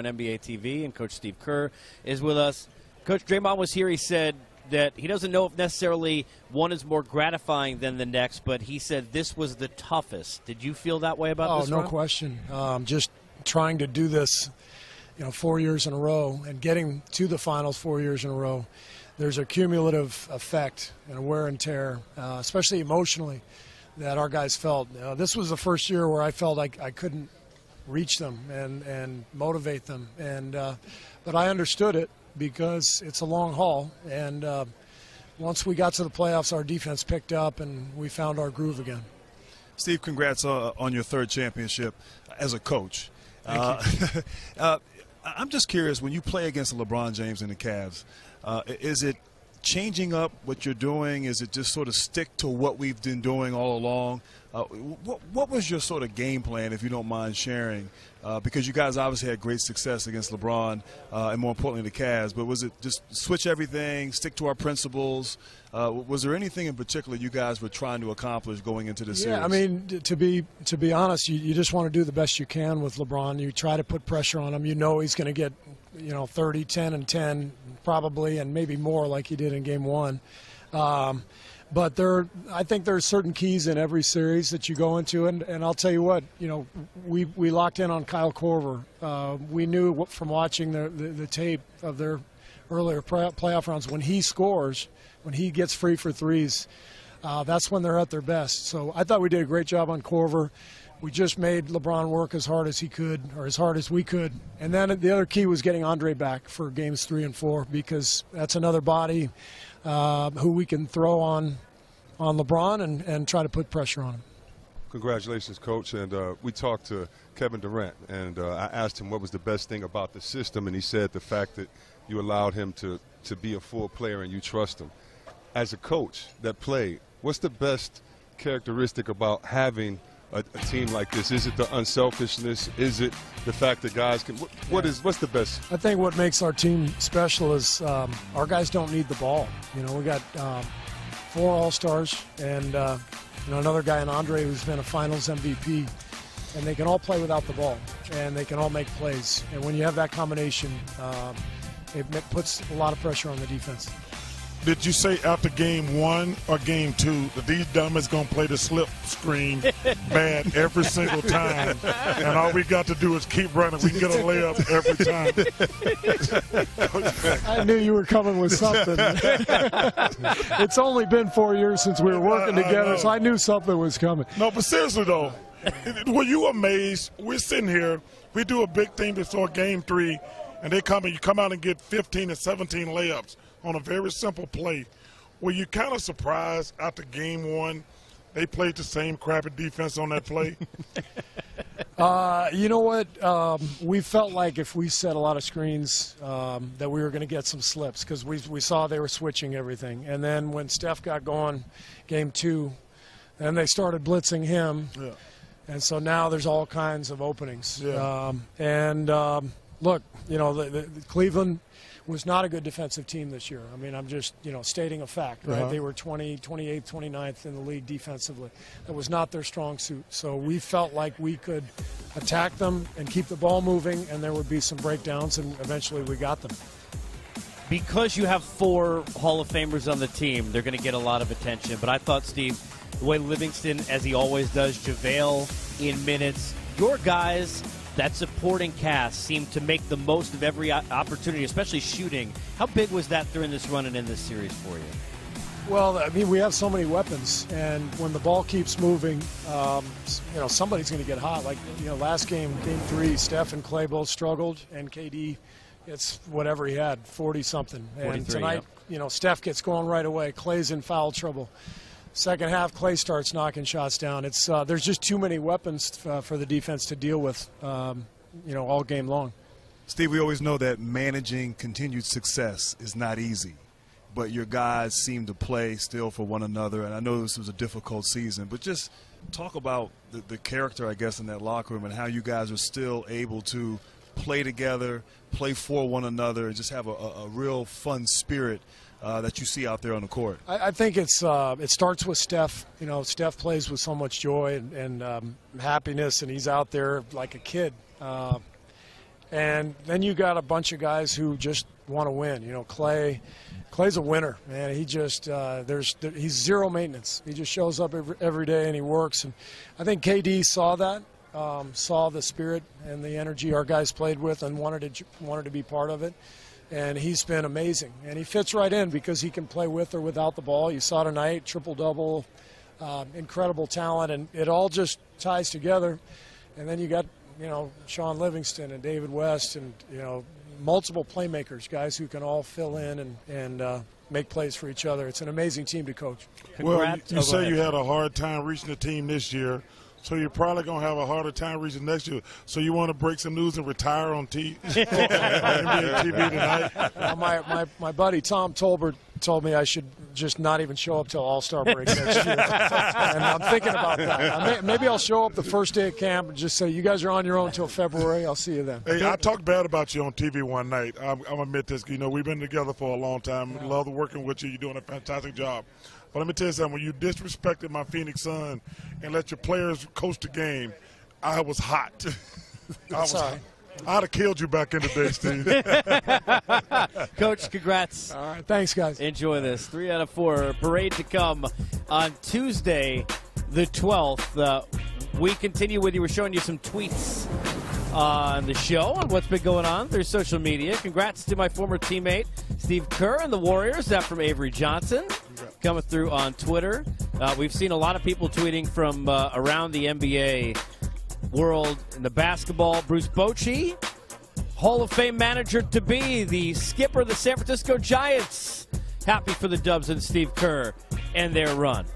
on NBA TV, and Coach Steve Kerr is with us. Coach, Draymond was here. He said that he doesn't know if necessarily one is more gratifying than the next, but he said this was the toughest. Did you feel that way about this? Oh, no question. Just trying to do this, 4 years in a row and getting to the finals 4 years in a row. There's a cumulative effect and a wear and tear, especially emotionally, that our guys felt. This was the first year where I felt like I couldn't reach them and motivate them, but I understood it because it's a long haul, and once we got to the playoffs, our defense picked up and we found our groove again. Steve, congrats on your third championship as a coach. Thank you. I'm just curious, when you play against LeBron James and the Cavs, is it changing up what you're doing? Is it just sort of stick to what we've been doing all along? What was your sort of game plan, if you don't mind sharing? Because you guys obviously had great success against LeBron and, more importantly, the Cavs. But was it just switch everything, stick to our principles? Was there anything in particular you guys were trying to accomplish going into the series? Yeah, I mean, to be honest, you just want to do the best you can with LeBron. You try to put pressure on him. You know he's going to get 30, 10, and 10 probably, and maybe more like he did in Game 1. But I think there's certain keys in every series that you go into, and I'll tell you what, we locked in on Kyle Korver. We knew from watching the tape of their earlier playoff rounds, when he scores, when he gets free for threes, that's when they're at their best. So I thought we did a great job on Korver. We just made LeBron work as hard as he could, or as hard as we could. And then the other key was getting Andre back for games 3 and 4, because that's another body who we can throw on LeBron and try to put pressure on him. Congratulations, Coach. And we talked to Kevin Durant, and I asked him what was the best thing about the system, and he said the fact that you allowed him to be a full player and you trust him. As a coach that played, what's the best characteristic about having a team like this? Is it the unselfishness? Is it the fact that guys can what's the best? I think what makes our team special is our guys don't need the ball. We got 4 All-Stars and another guy in Andre who's been a Finals MVP, and they can all play without the ball and they can all make plays. And when you have that combination, it puts a lot of pressure on the defense. Did you say after Game 1 or Game 2 that these dummies going to play the slip screen bad every single time, and all we got to do is keep running? We can get a layup every time. I knew you were coming with something. It's only been 4 years since we were working together, so I knew something was coming. No, but seriously, though, were you amazed? We're sitting here. We do a big thing before Game 3, and you come out and get 15 and 17 layups on a very simple play. Were you kind of surprised after Game 1 they played the same crappy defense on that play? You know what? We felt like if we set a lot of screens that we were going to get some slips, because we saw they were switching everything. And then when Steph got going, Game 2, then they started blitzing him. Yeah. And so now there's all kinds of openings. Yeah. Look, the Cleveland was not a good defensive team this year. I mean, I'm just, stating a fact, right? They were 28th, 29th in the league defensively. That was not their strong suit. So we felt like we could attack them and keep the ball moving, and there would be some breakdowns, and eventually we got them. Because you have 4 Hall of Famers on the team, they're going to get a lot of attention. But I thought, Steve, the way Livingston, as he always does, JaVale in minutes, your guys, that supporting cast, seemed to make the most of every opportunity, especially shooting. How big was that during this run and in this series for you? Well, I mean, we have so many weapons, and when the ball keeps moving, somebody's going to get hot. Like, last game, Game 3, Steph and Clay both struggled, and KD, it's whatever he had, 40-something. And tonight, Steph gets going right away. Clay's in foul trouble. Second half, Clay starts knocking shots down. There's just too many weapons for the defense to deal with, all game long. Steve, we always know that managing continued success is not easy, but your guys seem to play still for one another, and I know this was a difficult season, but just talk about the character, I guess, in that locker room and how you guys are still able to play together, play for one another, and just have a real fun spirit that you see out there on the court. I think it starts with Steph. Steph plays with so much joy and happiness, and he's out there like a kid. And then you got a bunch of guys who just want to win. You know, Clay's a winner, man. He just he's zero maintenance. He just shows up every day and he works. And I think KD saw that, saw the spirit and the energy our guys played with, and wanted to be part of it. And he's been amazing. And he fits right in because he can play with or without the ball. You saw tonight, triple-double, incredible talent, and it all just ties together. And then you got, you know, Sean Livingston and David West and, you know, multiple playmakers, guys who can all fill in and make plays for each other. It's an amazing team to coach. Well, you say you had a hard time reaching the team this year, so you're probably going to have a harder time reaching next year. So you want to break some news and retire on TV tonight? My buddy Tom Tolbert told me I should just not even show up till All-Star break next year. And I'm thinking about that. Maybe I'll show up the first day of camp and just say, you guys are on your own till February. I'll see you then. Hey, I talked bad about you on TV one night. I'm going to admit this. You know, we've been together for a long time. Yeah. Love working with you. You're doing a fantastic job. But let me tell you something. When you disrespected my Phoenix Sun and let your players coach the game, I was hot. I'd have killed you back in the day, Steve. Coach, congrats. All right, thanks, guys. Enjoy this. 3 out of 4. Parade to come on Tuesday, the 12th. We continue with you. We're showing you some tweets on the show on what's been going on through social media. Congrats to my former teammate, Steve Kerr and the Warriors. That from Avery Johnson coming through on Twitter. We've seen a lot of people tweeting from around the NBA world in the basketball. Bruce Bochy, Hall of Fame manager to be, the skipper of the San Francisco Giants. Happy for the Dubs and Steve Kerr and their run.